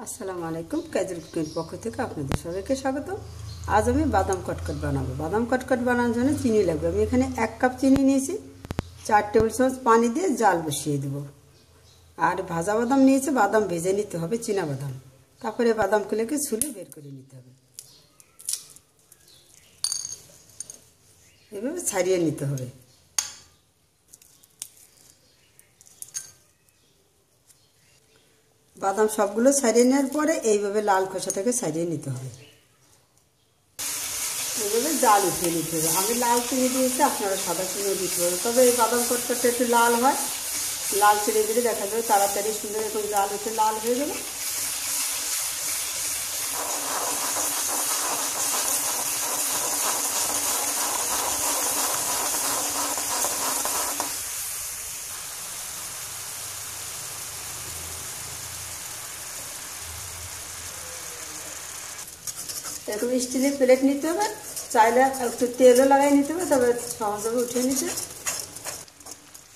আসসালামু আলাইকুম। Casual cooking পক্ষ থেকে আপনাদের সবাইকে স্বাগত। আজ আমি বাদাম কটকট বানাবো। বাদাম কটকট বানানোর জন্য চিনি লাগবে। আমি এখানে 1 কাপ চিনি নিয়েছি। 4 টেবিল চামচ পানি দিয়ে জাল বসিয়ে দেব। আর ভাজা বাদাম নিয়েছি, বাদাম ভেজে নিতে হবে, চীনা বাদাম। তারপরে বাদামগুলোকে ছুলে বের করে নিতে হবে। এভাবে ছাড়িয়ে নিতে হবে। বাদাম সবগুলো ছাড়িয়ে নেওয়ার পরে এইভাবে লাল খোসাটাকে ছাড়িয়ে নিতে হবে। এইভাবে জাল উঠিয়ে নিতে হবে। আমি লাল চিনি দিয়েছি, আপনারা সাদা চিনি দিতে পারবেন। তবে এই বাদাম কটকটটা একটু লাল হয়, লাল চিনি দিলে দেখা যাবে তাড়াতাড়ি সুন্দর এরকম জাল উঠে লাল হয়ে যাবে। এরকম স্টিলের প্লেট নিতে হবে, চাইলে একটু তেলও লাগাই নিতে হবে, তবে সহজভাবে উঠে নিতে।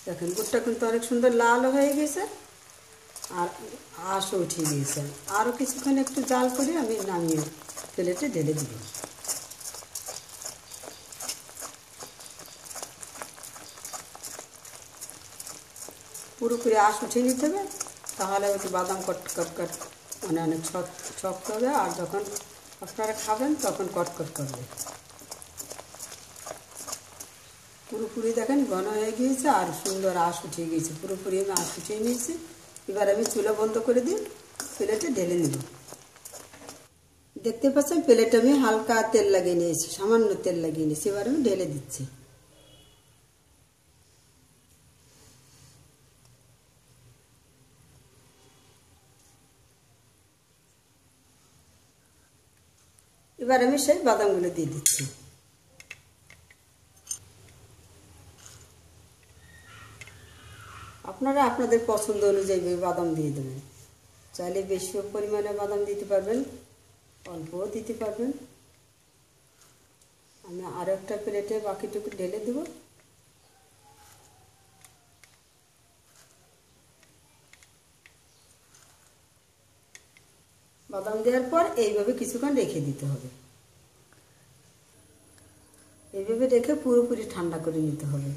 দেখেন গুড়টা কিন্তু অনেক সুন্দর লাল হয়ে গেছে আর আঁশও উঠে গিয়েছে। আরও কিছুক্ষণ একটু জাল করে আমি নামিয়ে প্লেটে ঢেলে দিব। পুরোপুরি আঁশ উঠিয়ে নিতে হবে, তাহলে হয়তো বাদাম কটকট মানে অনেক শক্ত হবে, আর যখন আপনারা খাবেন তখন কটকট করবে। পুরোপুরি দেখেন ঘন হয়ে গিয়েছে আর সুন্দর আঁশ উঠিয়ে গিয়েছে। পুরোপুরি আমি আঁশ উঠিয়ে নিয়েছি। এবার আমি চুলা বন্ধ করে দিয়ে প্লেটে ঢেলে নেব। দেখতে পাচ্ছেন প্লেটে আমি হালকা তেল লাগিয়ে নিয়েছি, সামান্য তেল লাগিয়ে নিয়েছি। এবার আমি ঢেলে দিচ্ছি। এবার আমি সেই বাদামগুলো দিয়ে দিচ্ছি। আপনারা আপনাদের পছন্দ অনুযায়ী বাদাম দিয়ে দেবেন। চাইলে বেশি পরিমাণে বাদাম দিতে পারবেন, অল্পও দিতে পারবেন। আমি আরও একটা প্লেটে বাকিটুকু ঢেলে দেব। বাদাম দেওয়ার পর এইভাবে কিছুক্ষণ রেখে দিতে হবে। এইভাবে রেখে পুরোপুরি ঠান্ডা করে নিতে হবে।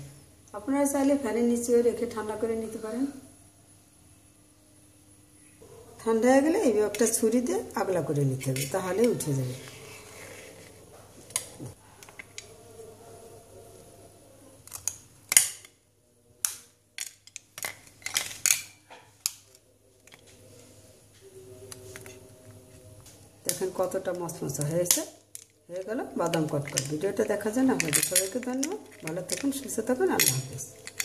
আপনারা চাইলে ফ্যানের নিচেও রেখে ঠান্ডা করে নিতে পারেন। ঠান্ডা হয়ে গেলে এইভাবে একটা ছুরি দিয়ে আগলা করে নিতে হবে, তাহলে উঠে যাবে। দেখেন কতটা মচমচা হয়ে গেল বাদাম কটকট। ভিডিওটা দেখার জন্য আপনাদের সবাইকে ধন্যবাদ। ভালো থাকুন, সুস্থ থাকুন। আল্লাহ হাফেজ।